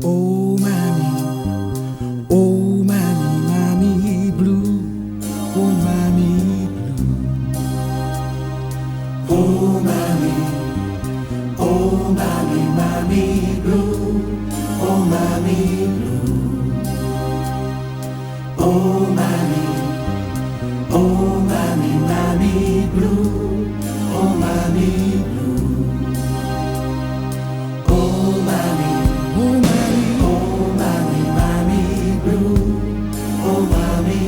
Oh Mamy, oh Mamy, Mamy blue, oh Mamy blue. Oh Mamy, oh Mamy, Mamy blue, oh Mamy blue. Oh Mamy, oh Mamy, Mamy blue, oh Mamy blue. Oh Mamy, oh Mamy, oh Mamy, Mamy blue, oh Mamy.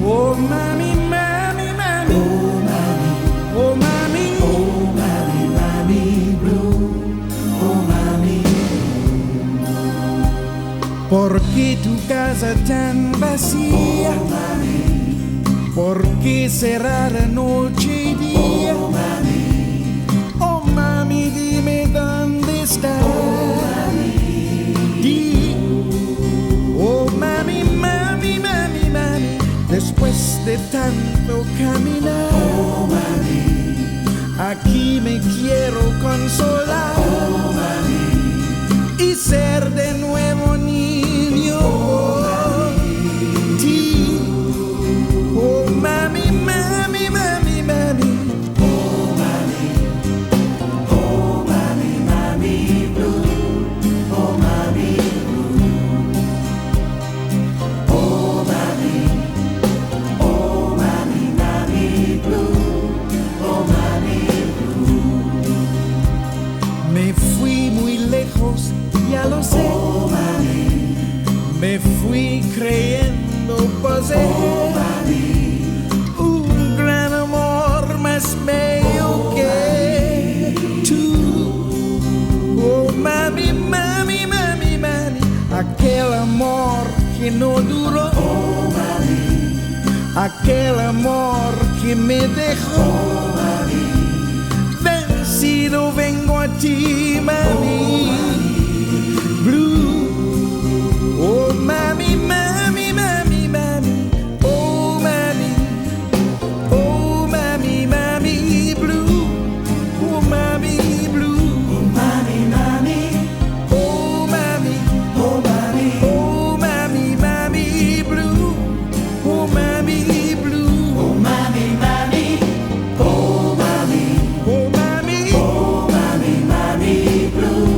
Oh Mamy, Mamy, Mamy. Oh Mamy, oh Mamy, oh Mamy, Mamy blue, oh Mamy. ¿Por qué tu casa tan vacía? Oh Mamy. ¿Por qué cerrar noche y día? Oh Mamy, oh Mamy, dime dónde estás. Oh Mamy, di. Oh Mamy, Mamy, Mamy, Mamy, después de tanto caminar. Oh Mamy, aquí me quiero consolar. Oh Mamy, y ser de nuevo niño. Oh Mamy, di. Oh Mamy, Mamy, Mamy, Mamy. Oh Mamy, oh Mamy, Mamy blue, oh Mamy blue. Oh Mamy, oh Mamy, Mamy blue, oh Mamy blue. Me fui muy lejos, ya lo sé. Oh Mamy, me fui creyendo poseer. Oh Mamy, un gran amor más bello que tú. Oh Mamy, Mamy, Mamy, Mamy, aquel amor que no duró. Oh Mamy, aquel amor que me dejó. Oh Mamy, vencido vengo a ti, Mamy blue. Oh Mamy, Mamy, Mamy, Mamy. Oh Mamy, oh Mamy, Mamy blue, oh Mamy blue. Oh Mamy, Mamy, oh Mamy, oh Mamy, oh Mamy, Mamy blue, oh Mamy blue. Oh Mamy, Mamy, oh Mamy, oh Mamy, oh Mamy, Mamy blue,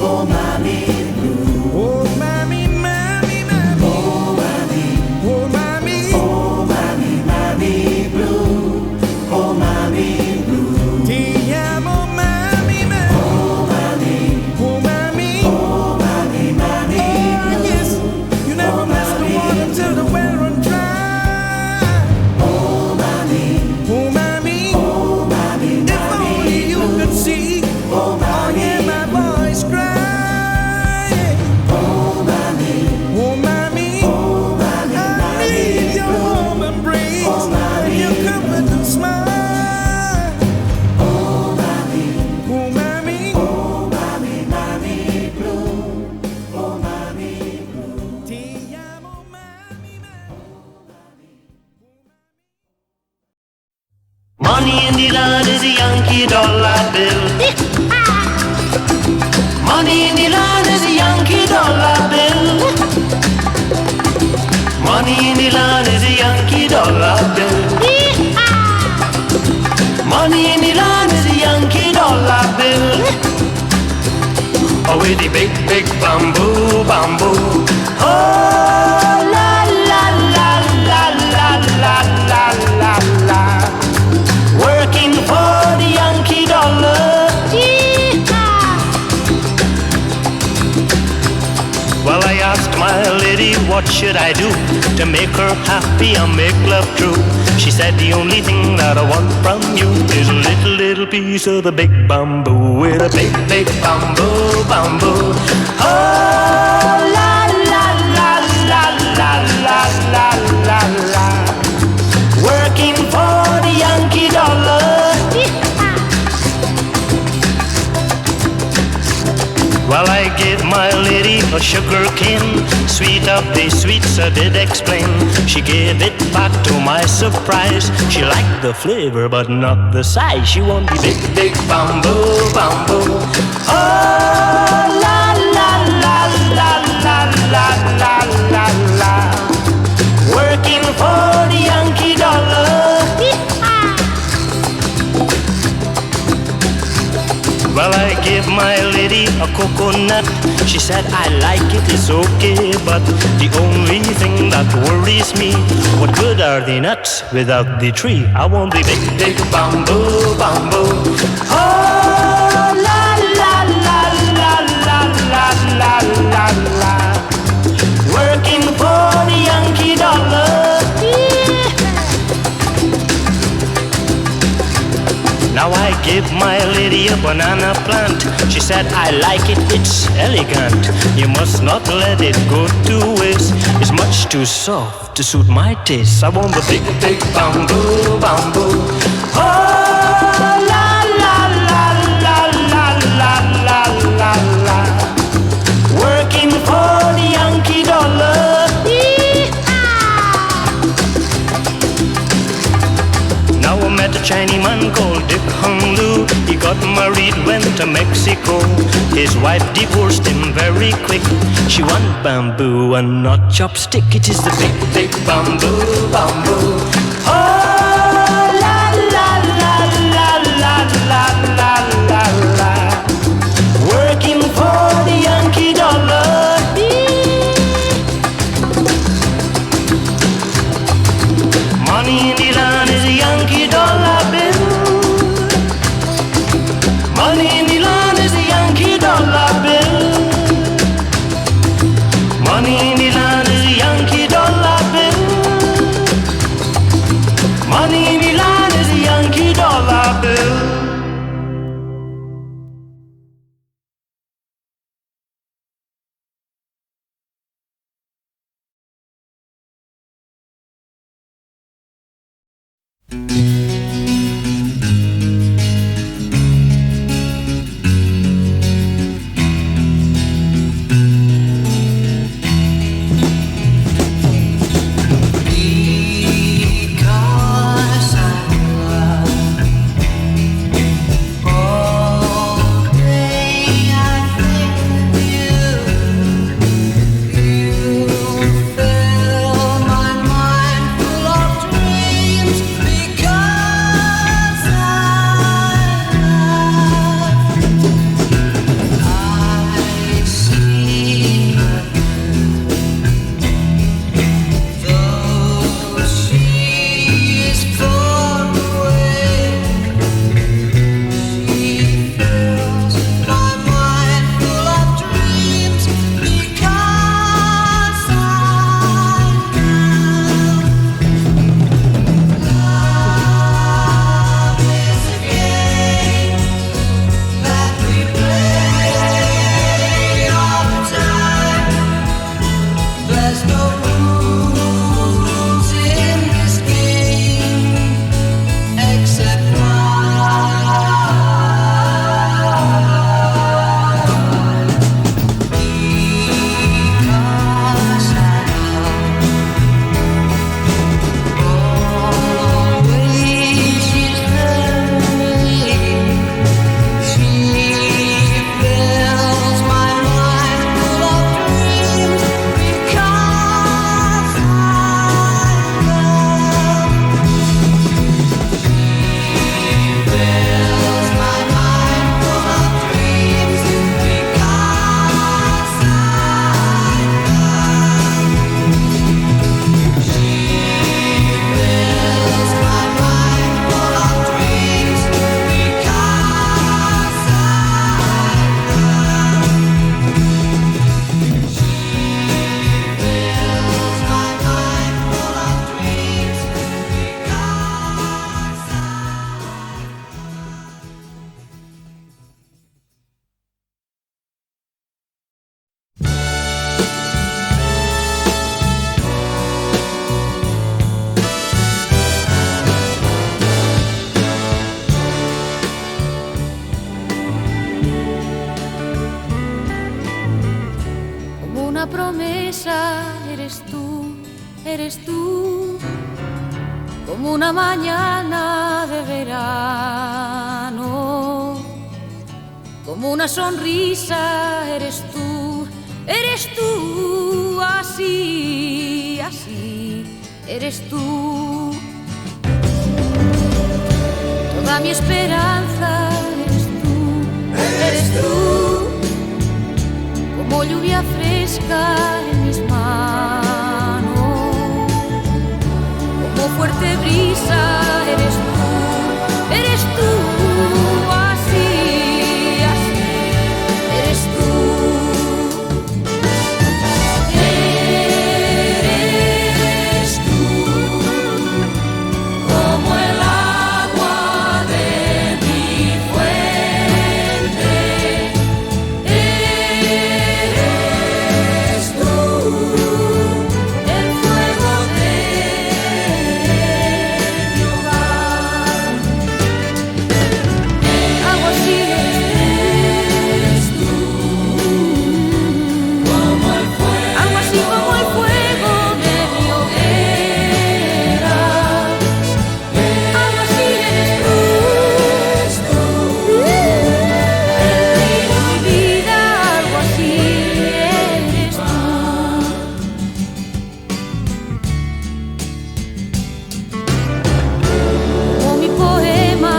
oh Mamy blue. Oh Mamy, Mamy, Mamy, oh Mamy, oh Mamy, oh Mamy, Mamy blue, oh Mamy blue. Ti amo Mamy, Mamy, oh Mamy, oh Mamy, oh Mamy, Mamy blue. Yes, you never miss the water till the well run dry. Oh Mamy, oh Mamy, oh Mamy, if only you could see. Oh Mamy, hear my voice cry. Oh Mamy, oh Mamy, oh Mamy, I need your warm embrace. Oh Mamy, your comfort and smile. Oh Mamy, oh Mamy, oh Mamy, Mamy blue, oh Mamy blue. Ti amo Mamy, Mamy. Money in the land is a Yankee dollar bill. Money in the land is a Yankee dollar bill. Money in the land is a Yankee dollar bill. Money in the land is a Yankee dollar bill. Oh, with the big, big bamboo, bamboo. Oh, la, la, la, la, la, la, la, la, la. Working for the Yankee dollar. Well, I asked my lady, what should I do to make her happy and make love true? She said, the only thing that I want from you is a little, little piece of the big bamboo. With a big, big bamboo, bamboo. Oh, la, la, la, la, la, la, la, la, la. Working for the Yankee dollar. Well, I gave my lady a sugar cane, sweet of the sweets I did explain. She gave it back to my surprise. She liked the flavor but not the size. She wanted the big, big bamboo, bamboo. Oh, la, la, la, my lady a coconut. She said, I like it, it's okay, but the only thing that worries me, what good are the nuts without the tree? I want the big, big bamboo, bamboo. Oh, la, la, la, la, la, la, la, la, la. Working for the Yankee dollar. Now I give my lady a banana plant. She said, I like it, it's elegant. You must not let it go to waste. It's much too soft to suit my taste. I want the big, big bamboo, bamboo. Oh, la, la, la, la, la, la, la, la, la. Working for the Yankee dollar. Now I met a Chinese man called Dick Hung Lu. He got married, went to Mexico. His wife divorced him very quick. She want bamboo and not chopstick. It is the big, big bamboo, bamboo. Oh, la, la, la, la, la, la, la, la, la. Working for the Yankee dollar. Money in the land is a Yankee dollar bill. Money in the land is a Yankee dollar bill. Money in the land is a Yankee dollar bill. Money in the land is a Yankee dollar bill. eres tú, como una mañana de verano, como una sonrisa, eres tú, así, así, eres tú. Toda mi esperanza eres tú, eres tú. como lluvia fresca en mis manos, como fuerte brisa eres tú, así, así, eres tú. Eres tú, como el agua de mi fuente. Eres tú, el fuego de mi hogar. Algo así eres tú, como el fuego, algo así como el fuego de mi hoguera. Algo así eres tú, mi vida, algo así eres tú. Como mi poema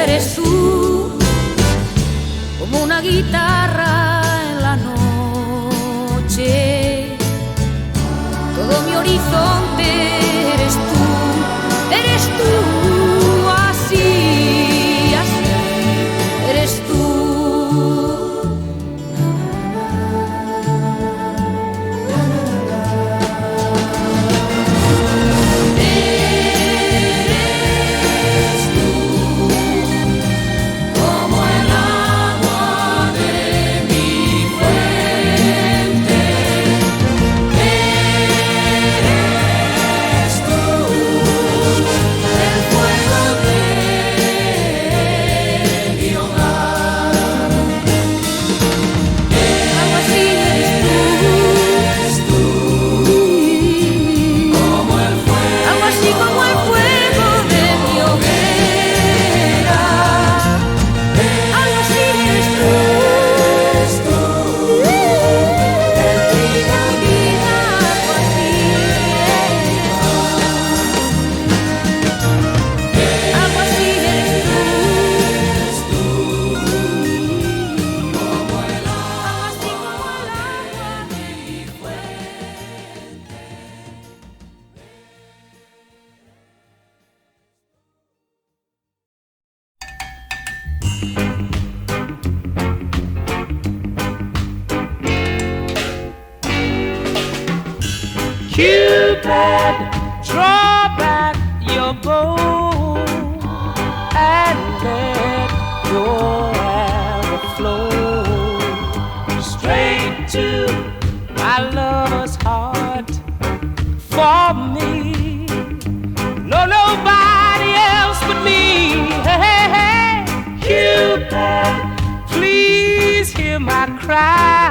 eres tú, como una guitarra en la noche, todo mi horizonte eres tú, así, así, eres tú. Eres tú, como el agua de mi fuente. Eres tú, el fuego de mi hogar. Algo así eres tú, como el fuego, algo así como el fuego de mi hoguera. Algo así eres tú, el trigo, vida, algo así eres tú. Algo así eres tú, como el agua, algo así como el agua de mi fuente. Cupid, draw back your bow and let your arrow flow straight to my lover's heart. For me, no, nobody else but me. Hey, hey, hey. Cupid, please hear my cry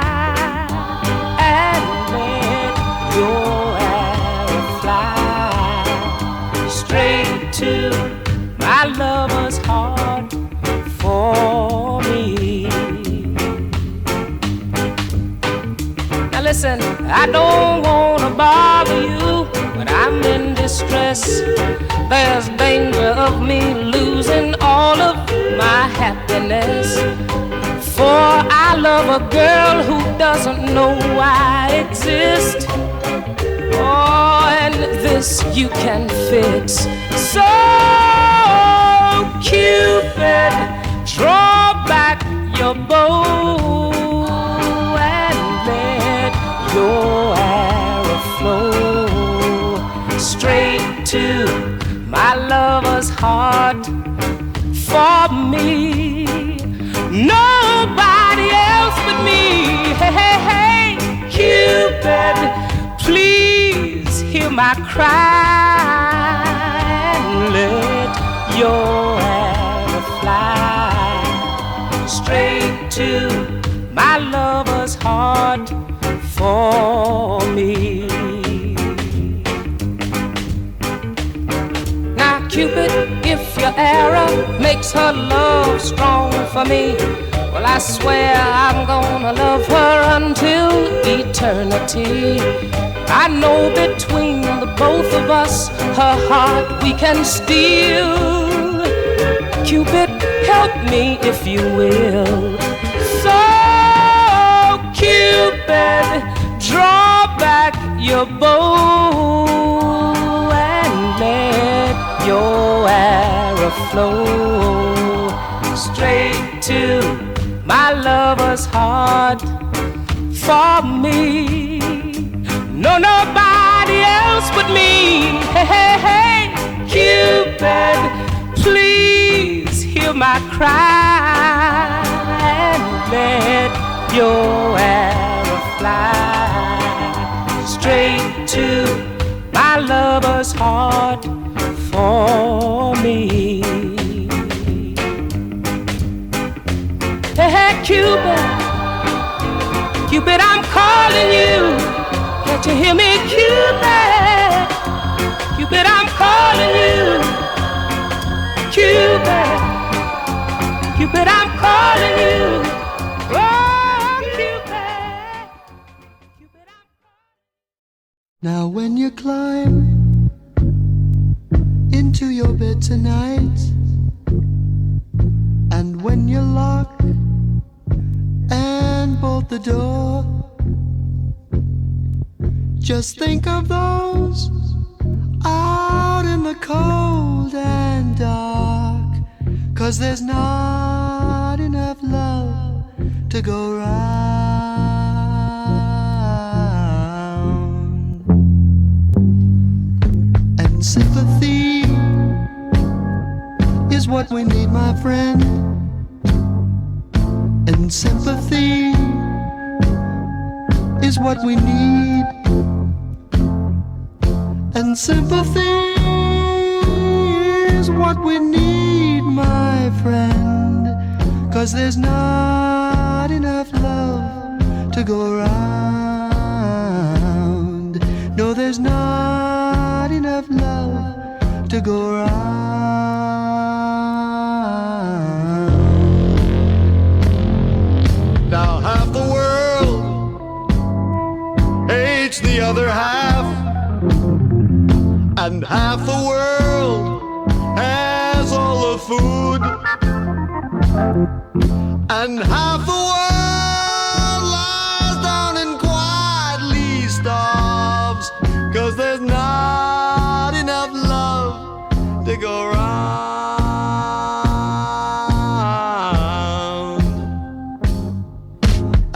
and let your arrow fly straight to my lover's heart for me. Now listen, I don't wanna bother you, but I'm in distress. There's danger of me losing all of my happiness. For I love a girl who doesn't know I exist. Oh, and this you can fix. So, Cupid, draw back your bow and let your arrow flow straight to my lover's heart for me. Nobody else but me. Hey, hey, hey, Cupid, please hear my cry and let your arrow fly straight to my lover's heart for me. Now, Cupid, if your arrow makes her love strong for me, well, I swear I'm gonna love her until eternity. I know between the both of us, her heart we can steal. Cupid, help me if you will. So Cupid, draw back your bow and let your arrow flow straight to my lover's heart. For me, no nobody else but me. Hey, hey, hey, Cupid, please hear my cry and let your arrow fly straight to my lover's heart for me. Hey, hey, Cupid, Cupid, I'm calling you. Can't you hear me, Cupid? Cupid, I'm calling you. Cupid, Cupid, I'm calling you. Oh, Cupid, Cupid, I'm calling. Now when you climb into your bed tonight, and when you lock and bolt the door, just think of those out in the cold and dark, 'cause there's not enough love to go round. And sympathy is what we need, my friend. And sympathy is what we need. And sympathy is what we need, my friend. 'Cause there's not enough love to go round. No, there's not enough love to go round. Now half the world hates the other half, and half the world has all the food, and half the world lies down and quietly starves, 'cause there's not enough love to go round.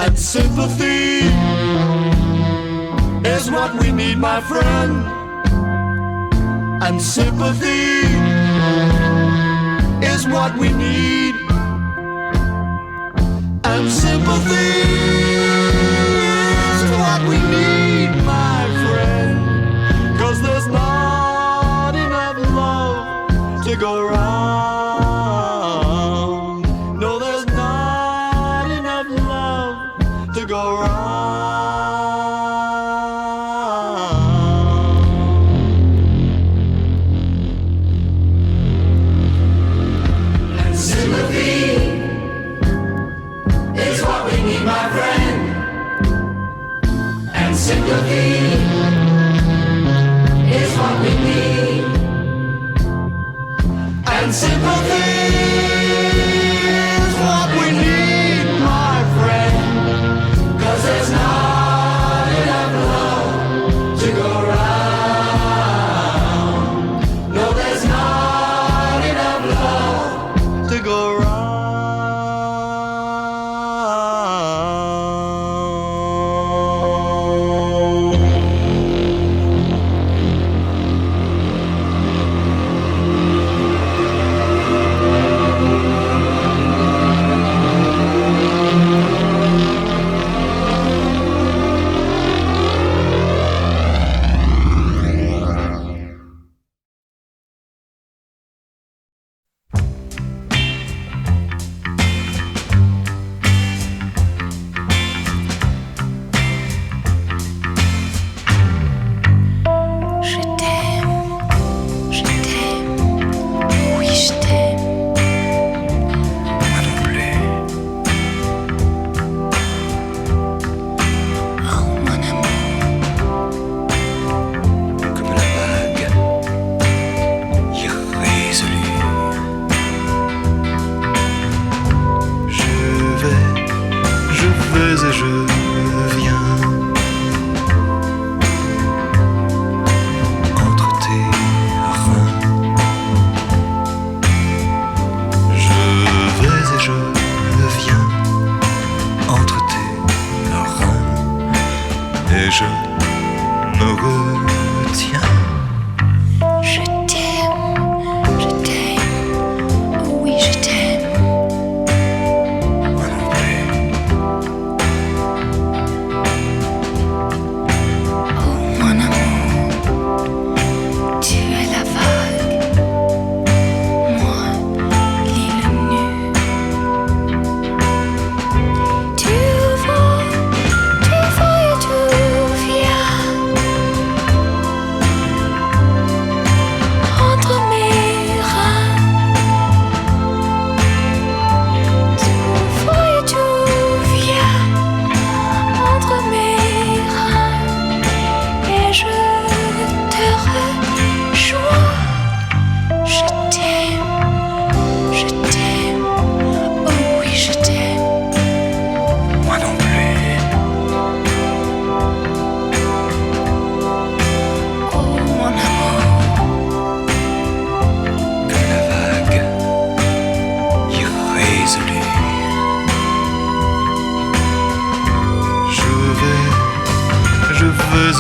And sympathy is what we need, my friend. And sympathy is what we need. And sympathy is what we need, my friend. 'Cause there's not enough love to go round. No, there's not enough love to go round. Sympathy is what we need, and sympathy is what we need, my friend. 'cause there's not enough love to go round. No, there's not enough love to go round.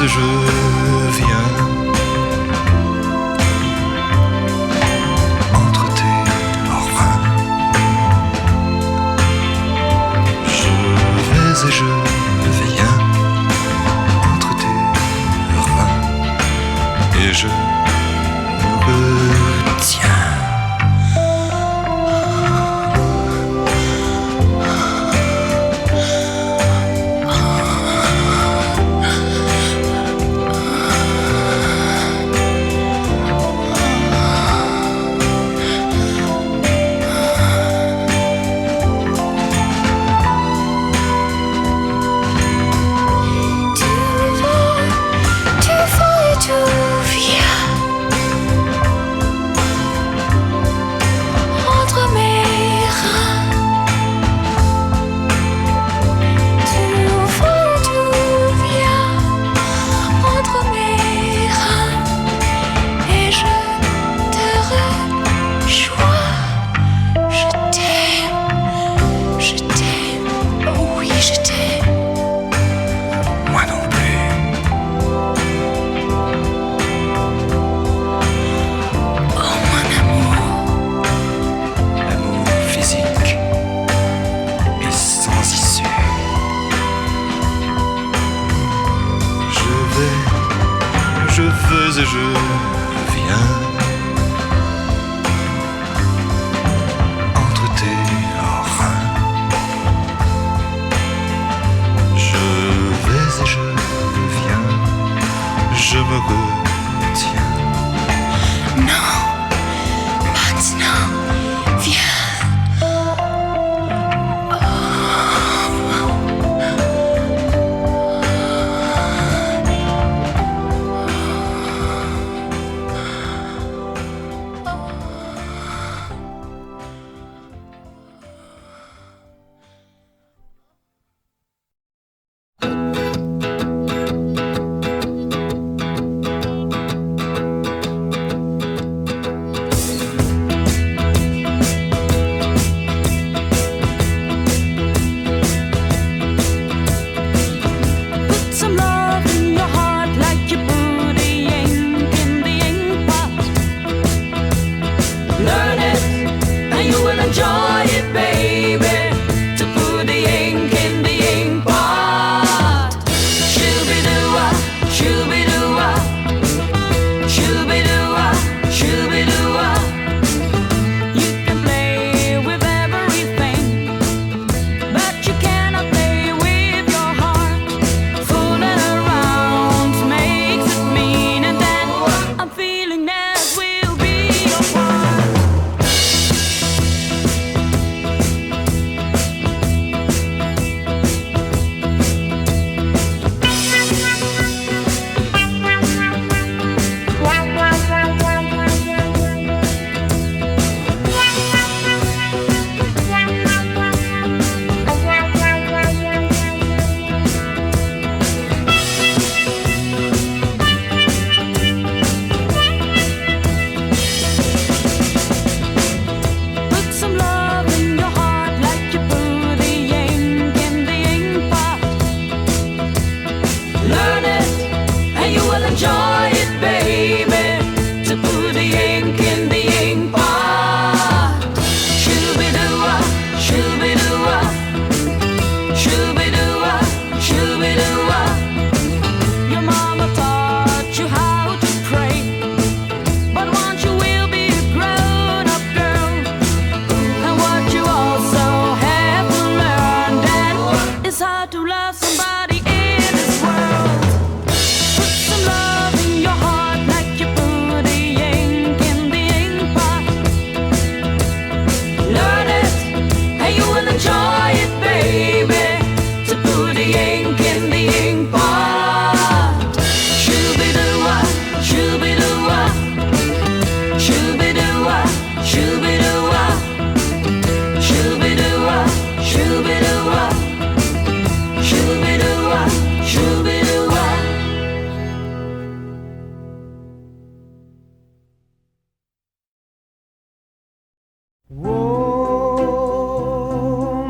et je viens entre tes reins. Je vais et je viens entre tes reins et je me retiens. Et je viens entre tes reins. Je vais et je viens, je me retiens. Non, maintenant, viens.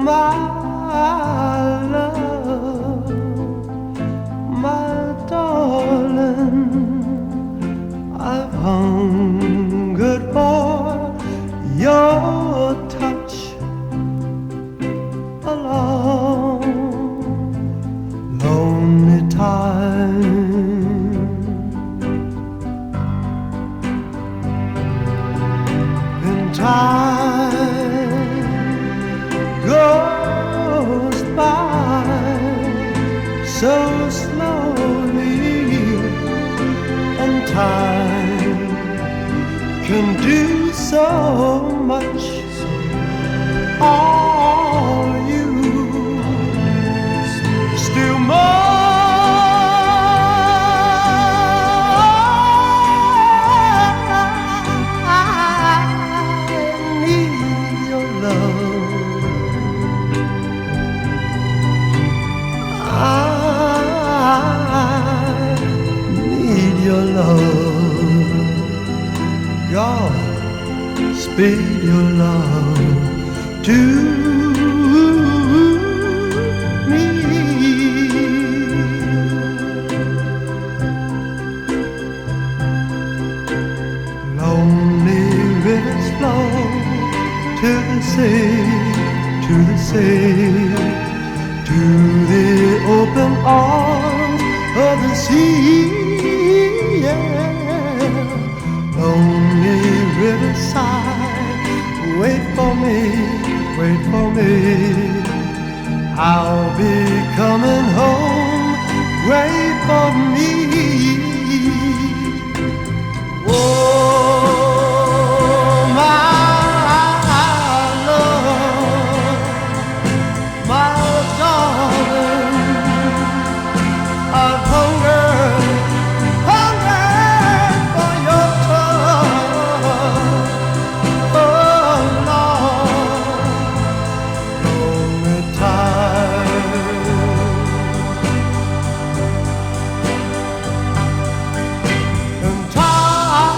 My love, my darling. hungered for your touch a long, lonely time. And time goes by so slowly, and time can do so much. All you still more. I need your love. I need your love. God, speed your love to me. Lonely rivers flow to the sea, to the sea, to the open arms of the sea. Yeah. Lonely riverside, wait for me, wait for me. I'll be coming home, wait for me. Oh, my love, my darling, I've hungered for your touch. Oh, Lord, lonely time. And time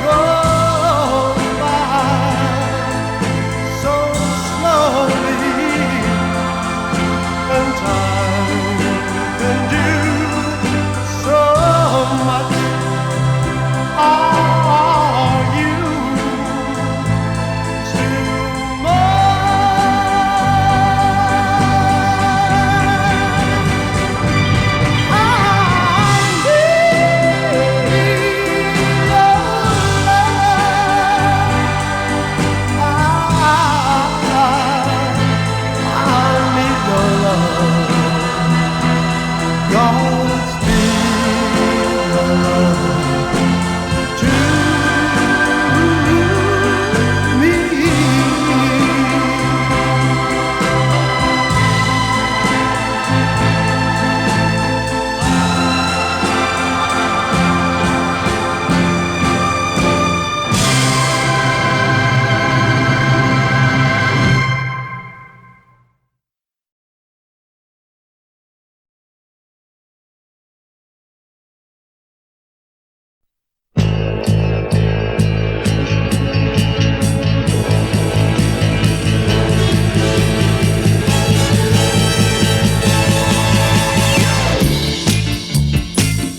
goes by so slowly, and time can do so much. Are you still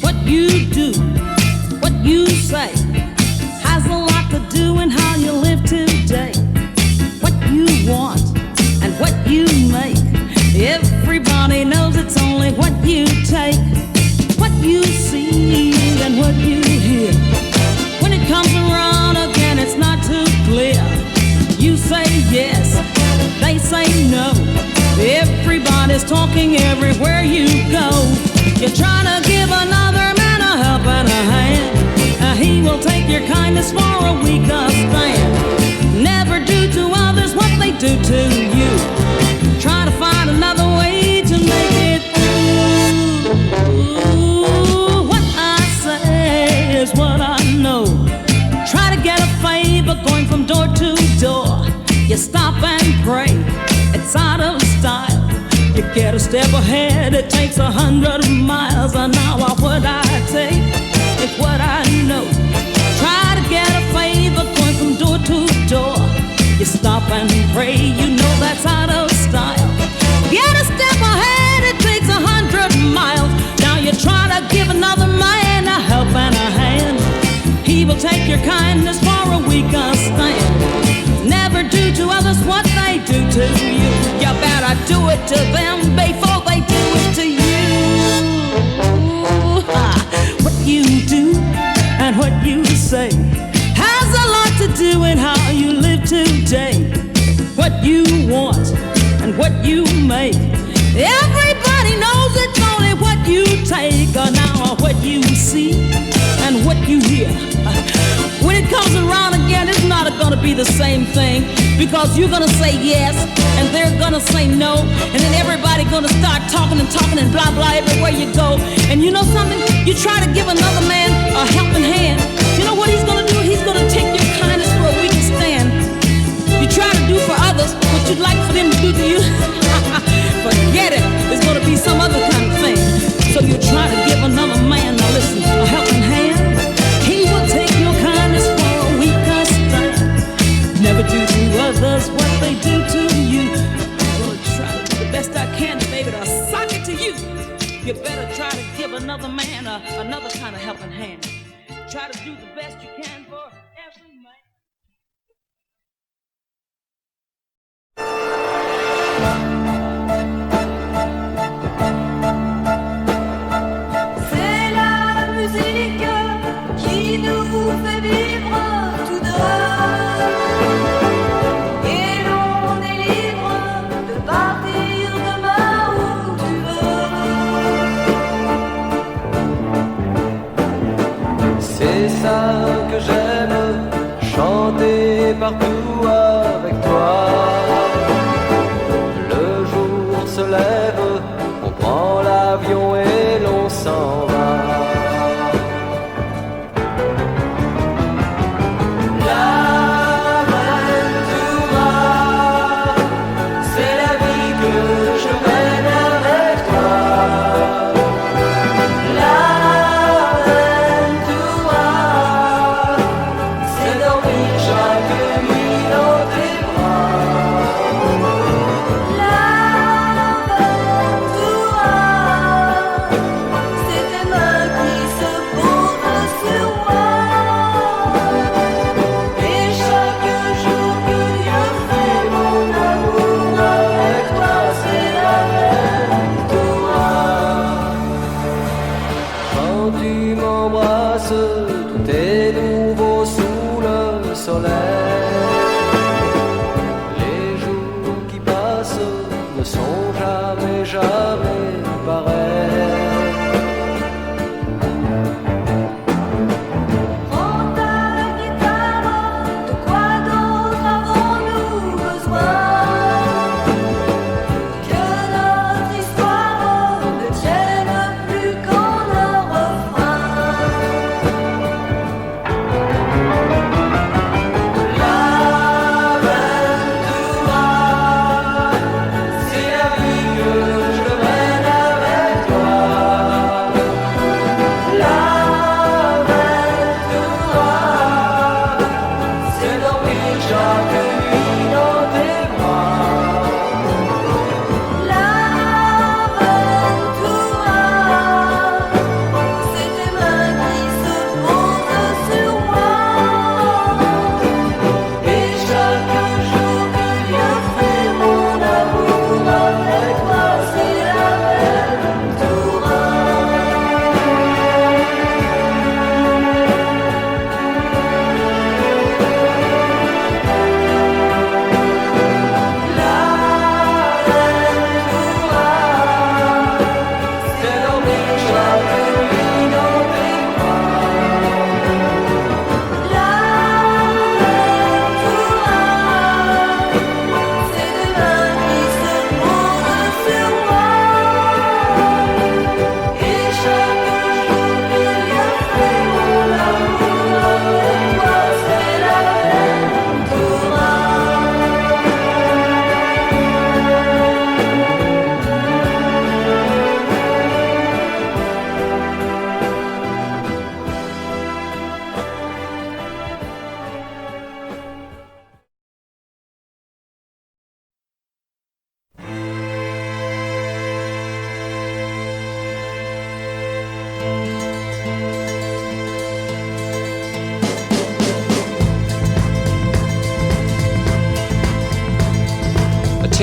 What you do, what you say, has a lot to do in how you live today. What you want and what you make, everybody knows it's only what you take. What you see and what you hear, when it comes around again it's not too clear. You say yes, they say no, everybody's talking everywhere you go. You're trying to give another man a helping hand, he will take your kindness for a weaker stand. Never do to others what they do to you. Try to find another way to make it through. What I say is what I know. Try to get a favor going from door to door. You stop and pray, it's out of style. You get a step ahead, it takes 100 miles an hour. What I take is what I know. Try to get a favor going from door to door. You stop and pray, you know that's out of style. Get a step ahead, it takes 100 miles. Now you try to give another man a helping will take your kindness for a weaker stand. Never do to others what they do to you. You better do it to them before they do it to you. What you do and what you say has a lot to do with how you live today. What you want and what you make, everybody knows it's only what you take, or now what you see and what you hear. When it comes around again, it's not gonna be the same thing, because you're gonna say yes and they're gonna say no, and then everybody gonna start talking and blah blah everywhere you go. And you know something? You try to give another man a helping hand, you know what he's gonna do? He's gonna take your kindness for a weaker stand. You try to do for others what you'd like for them to do to you. Forget it. It's gonna be some other kind of thing. So you try to give another man, now listen, a helping hand. He will take your kindness for a weaker stand. Never do to others what they do to you. I'm gonna try to do the best I can, baby, to sock it to you. You better try to give another man another kind of helping hand. Try to do the best you can for every man. C'est la musique qui nous fait vivre tous deux, et l'on est libre de partir demain où tu veux. C'est ça que j'aime, chanter partout avec toi. Le jour se lève, on prend l'avion et l'on s'en va. C'est la vie que je mène avec toi. C'est dormir chaque nuit dans tes c'est tes mains qui se posent sur moi. Et chaque jour que Dieu fait mon amour avec toi, c'est la même toi. Quand tu m'embrasses, tout est nouveau sous le soleil. Les jours qui passent ne sont jamais, jamais pareils. Prends ta guitare, de quoi d'autre avons-nous besoin? Que notre histoire ne tienne plus qu'en un refrain.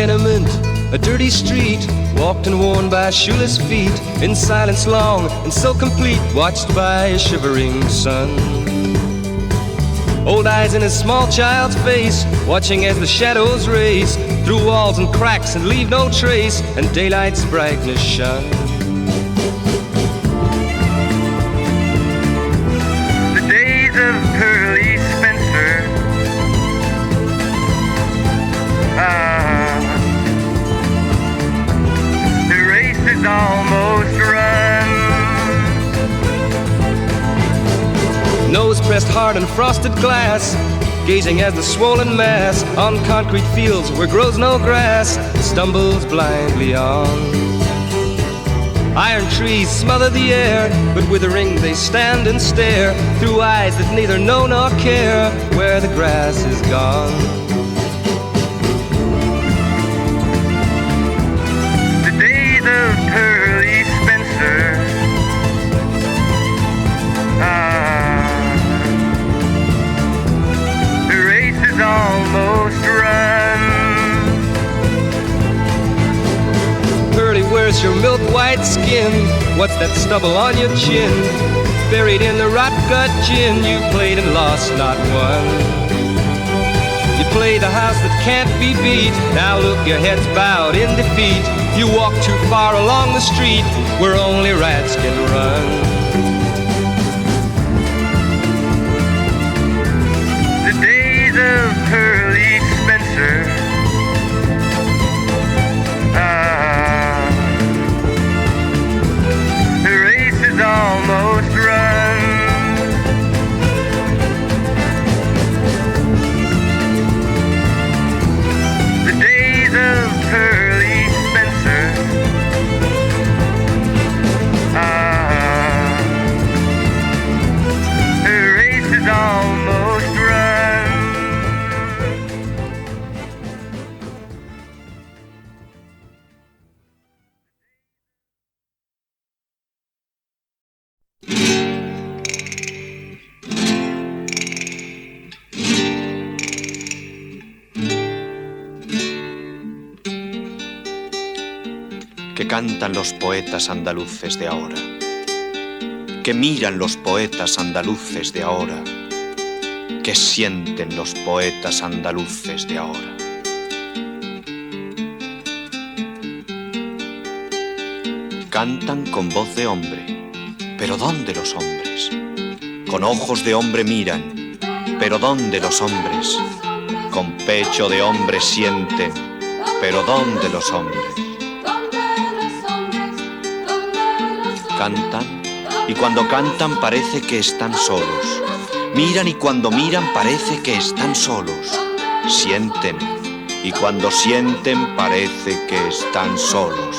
tenement, a dirty street, walked and worn by shoeless feet, in silence long and so complete, watched by a shivering sun. Old eyes in a small child's face, watching as the shadows race through walls and cracks and leave no trace, and daylight's brightness shone. The days of Pearly Spencer, the race is almost run. Nose pressed hard on frosted glass, gazing as the swollen mass on concrete fields where grows no grass stumbles blindly on. Iron trees smother the air, but withering they stand and stare through eyes that neither know nor care where the grass is gone. The days of Pearly Spencer, the race is almost run. Pearly, where's your milk white skin? What's that stubble on your chin? Buried in the rot gut gin, you played and lost, not won. You play the house that can't be beat, now look, your head's bowed in defeat. You walk too far along the street where only rats can run. The days of Pearly Spencer, the race is almost run. The days of Pearly Spencer, the race is almost run. Que cantan los poetas andaluces de ahora, que miran los poetas andaluces de ahora, que sienten los poetas andaluces de ahora. Cantan con voz de hombre, pero ¿dónde los hombres? Con ojos de hombre miran, pero ¿dónde los hombres? Con pecho de hombre sienten, pero ¿dónde los hombres? Cantan, y cuando cantan parece que están solos. Miran y cuando miran parece que están solos. Sienten, y cuando sienten parece que están solos.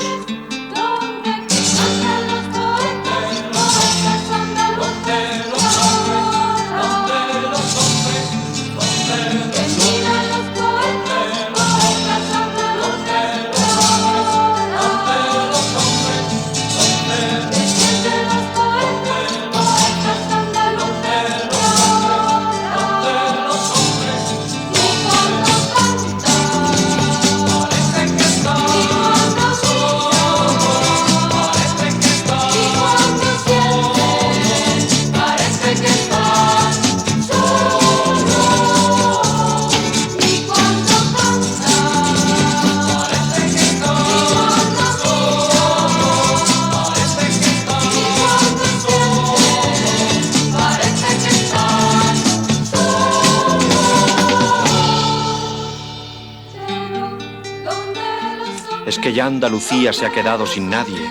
¿Es que ya Andalucía se ha quedado sin nadie?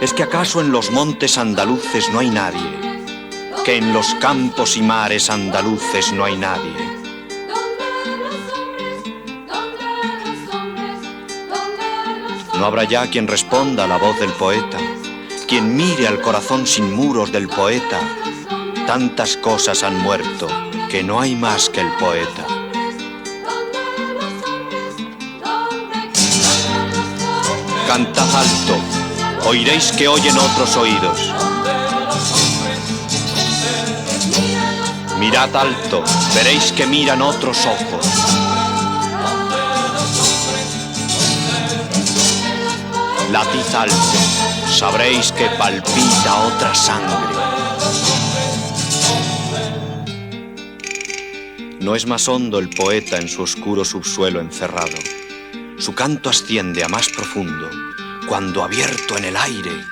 ¿Es que acaso en los montes andaluces no hay nadie? ¿Que en los campos y mares andaluces no hay nadie? No habrá ya quien responda a la voz del poeta, quien mire al corazón sin muros del poeta. Tantas cosas han muerto que no hay más que el poeta. Cantad alto, oiréis que oyen otros oídos. Mirad alto, veréis que miran otros ojos. latid alto, sabréis que palpita otra sangre. No es más hondo el poeta en su oscuro subsuelo encerrado. Su canto asciende a más profundo, cuando abierto en el aire,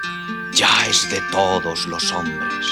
ya es de todos los hombres.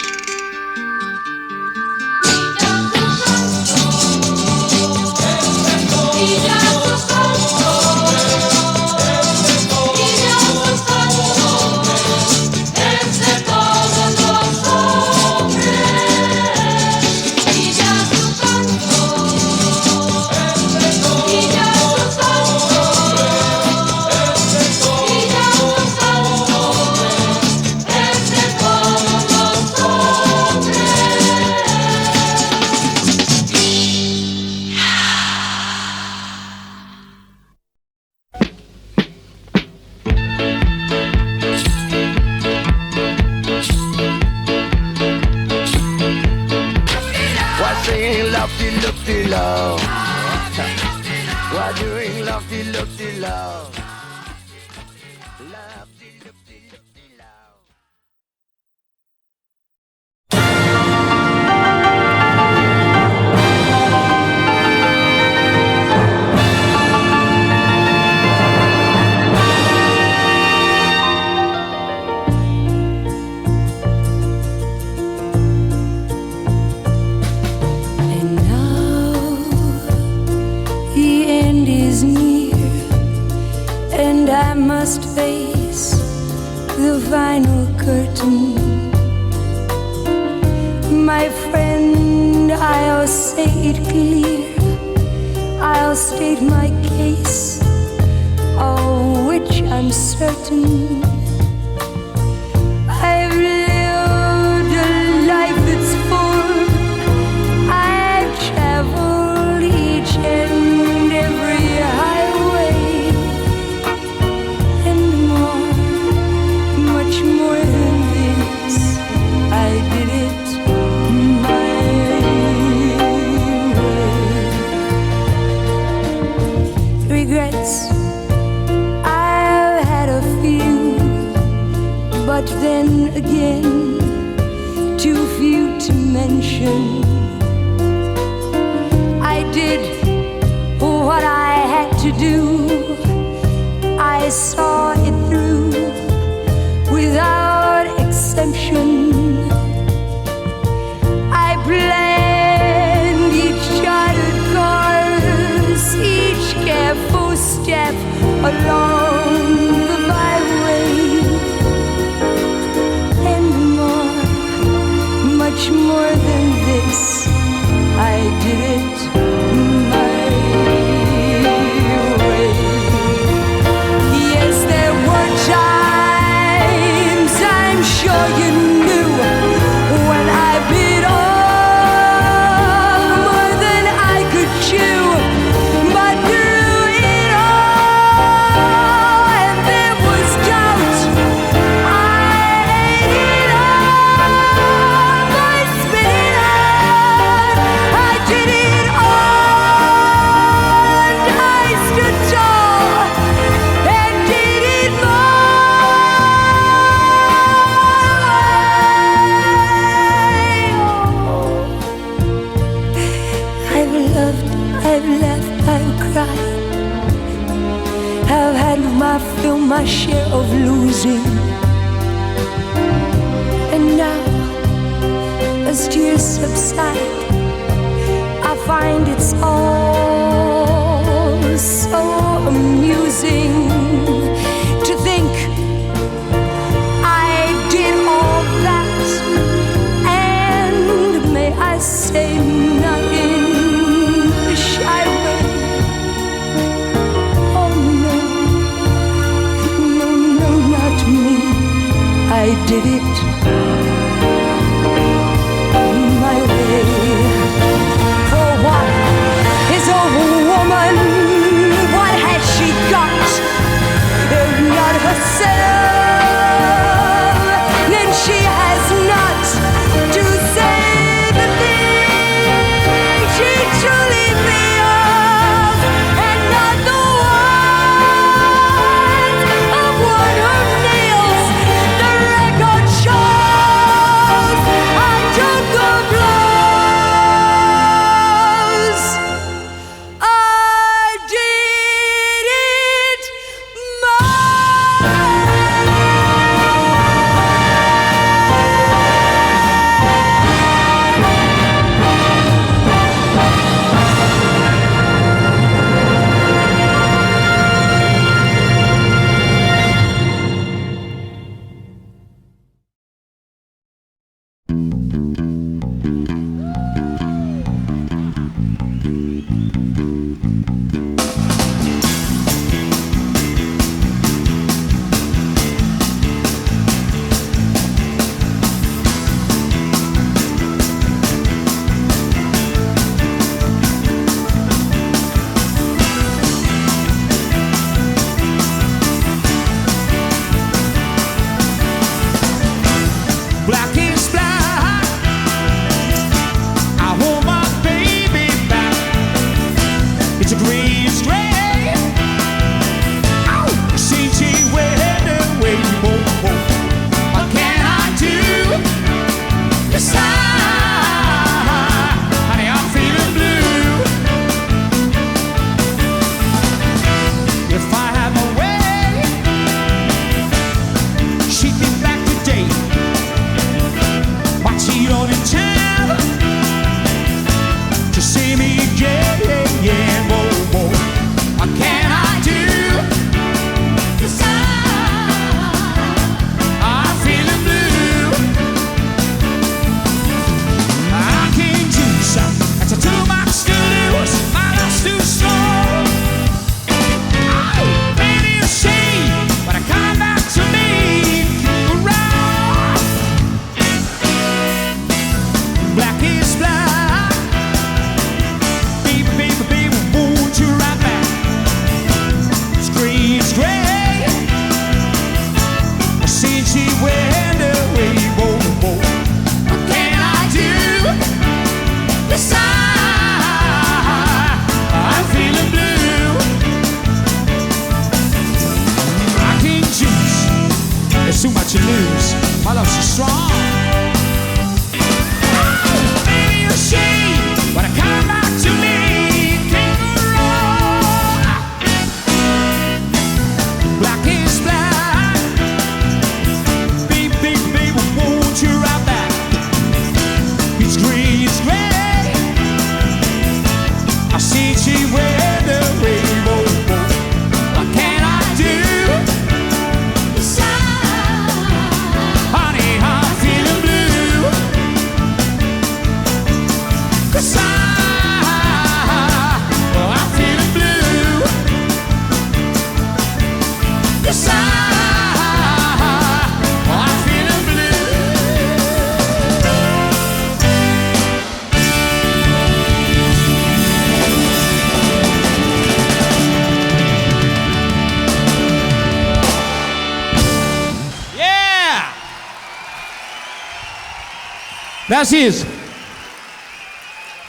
Gracias.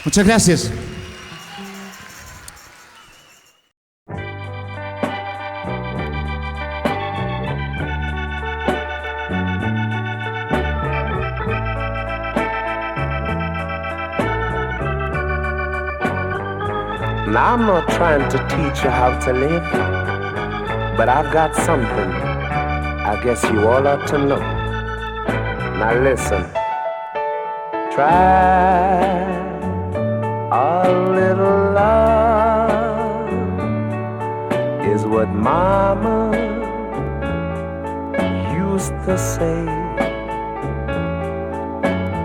Muchas gracias. Now I'm not trying to teach you how to live, but I've got something I guess you all ought to know. Now listen, try a little love is what Mama used to say.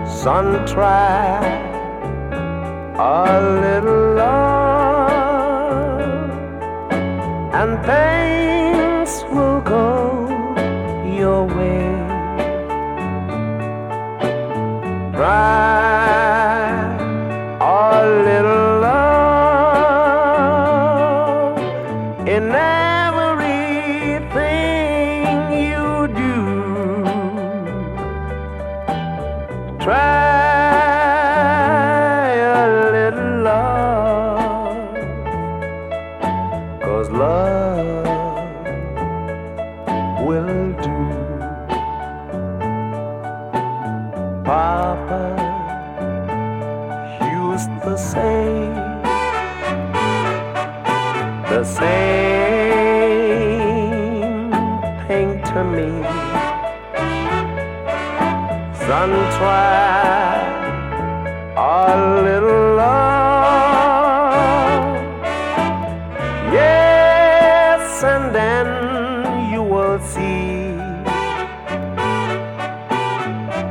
Son, try a little love and things will go your way. Try a little love in everything you do. Try a little love, 'cause love will do. Papa used to say the same thing to me. Son, try a little love, yes, and then you will see.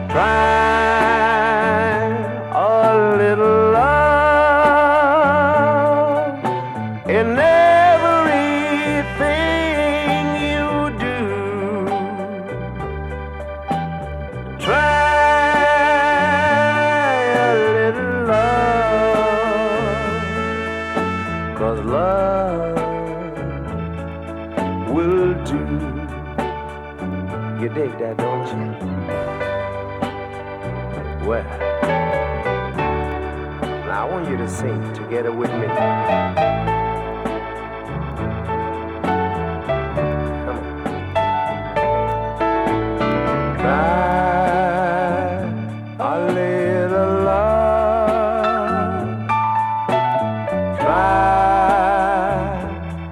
Try a little love in everything you do. Try a little love, 'cause love will do. You dig that, don't you? Well, now I want you to sing together with me. Come on. Try a little love. Try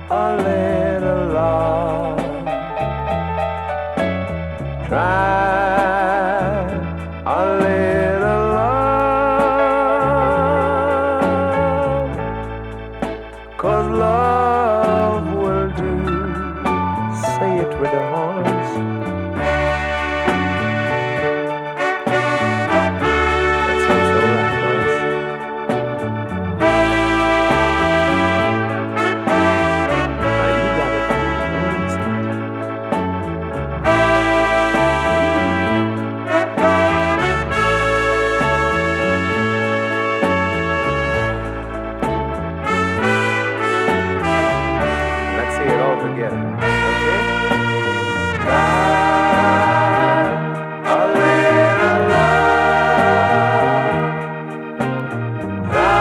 a little love. Try a little love, 'cause love will do. Say it with the horns. That sounds so right, boys. Now you got it. Let's say it all together, okay? Try a little love. Try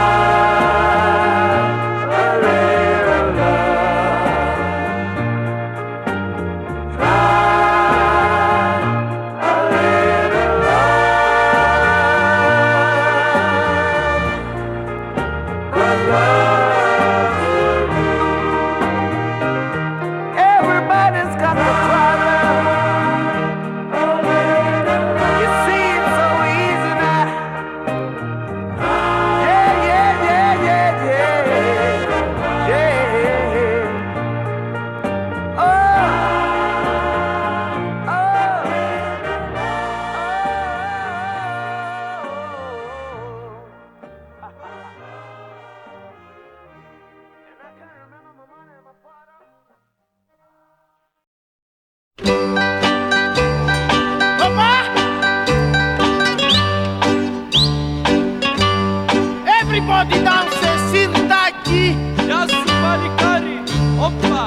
a little love. Try a little love, 'cause love will do. Everybody's got to try love. You see, it's so easy now. Yeah, yeah, yeah, yeah, yeah. Yeah. Oh, oh, And I can't remember my money and my father. Everybody dances Sympathy. Just somebody carry. Hoppa.